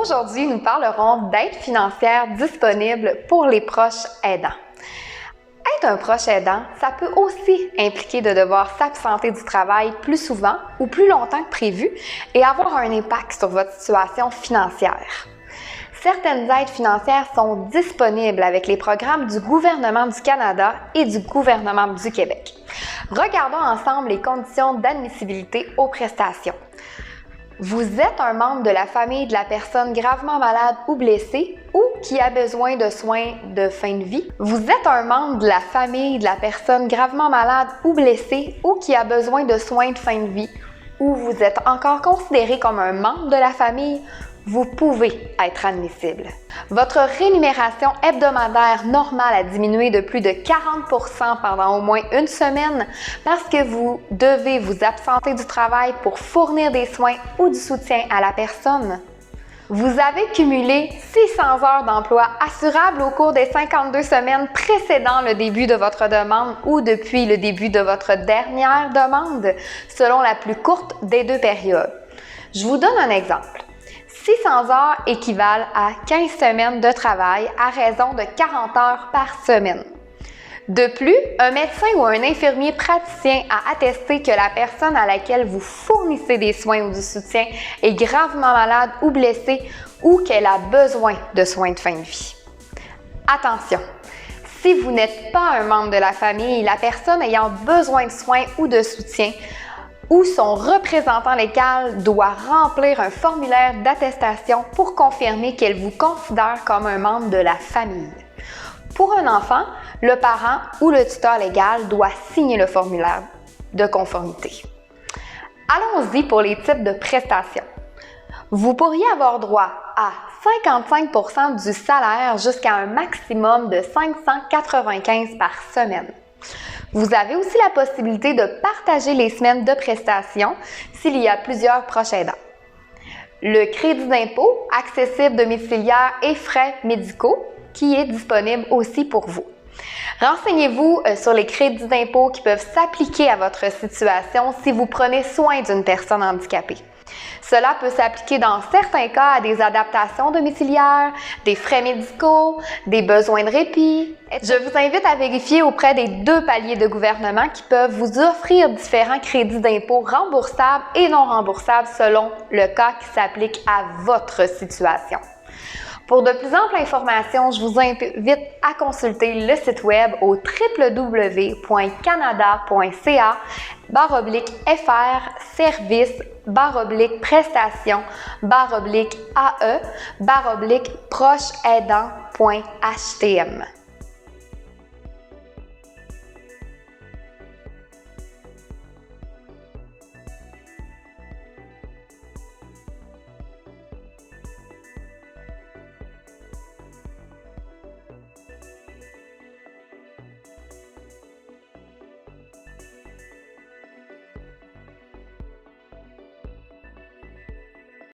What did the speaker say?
Aujourd'hui, nous parlerons d'aide financière disponible pour les proches aidants. Être un proche aidant, ça peut aussi impliquer de devoir s'absenter du travail plus souvent ou plus longtemps que prévu et avoir un impact sur votre situation financière. Certaines aides financières sont disponibles avec les programmes du gouvernement du Canada et du gouvernement du Québec. Regardons ensemble les conditions d'admissibilité aux prestations. Vous êtes un membre de la famille de la personne gravement malade ou blessée ou qui a besoin de soins de fin de vie. Vous êtes un membre de la famille de la personne gravement malade ou blessée ou qui a besoin de soins de fin de vie. Ou vous êtes encore considéré comme un membre de la famille, vous pouvez être admissible. Votre rémunération hebdomadaire normale a diminué de plus de 40% pendant au moins une semaine parce que vous devez vous absenter du travail pour fournir des soins ou du soutien à la personne. Vous avez cumulé 600 heures d'emploi assurables au cours des 52 semaines précédant le début de votre demande ou depuis le début de votre dernière demande, selon la plus courte des deux périodes. Je vous donne un exemple. 600 heures équivalent à 15 semaines de travail à raison de 40 heures par semaine. De plus, un médecin ou un infirmier praticien a attesté que la personne à laquelle vous fournissez des soins ou du soutien est gravement malade ou blessée ou qu'elle a besoin de soins de fin de vie. Attention! Si vous n'êtes pas un membre de la famille, la personne ayant besoin de soins ou de soutien ou son représentant légal doit remplir un formulaire d'attestation pour confirmer qu'elle vous considère comme un membre de la famille. Pour un enfant, le parent ou le tuteur légal doit signer le formulaire de conformité. Allons-y pour les types de prestations. Vous pourriez avoir droit à 55% du salaire jusqu'à un maximum de 595 par semaine. Vous avez aussi la possibilité de partager les semaines de prestations s'il y a plusieurs proches aidants. Le crédit d'impôt, accessible domiciliaire et frais médicaux, qui est disponible aussi pour vous. Renseignez-vous sur les crédits d'impôt qui peuvent s'appliquer à votre situation si vous prenez soin d'une personne handicapée. Cela peut s'appliquer dans certains cas à des adaptations domiciliaires, des frais médicaux, des besoins de répit. Je vous invite à vérifier auprès des deux paliers de gouvernement qui peuvent vous offrir différents crédits d'impôt remboursables et non remboursables selon le cas qui s'applique à votre situation. Pour de plus amples informations, je vous invite à consulter le site web au www.canada.ca/fr service/prestation/AE/proche aidant.htm.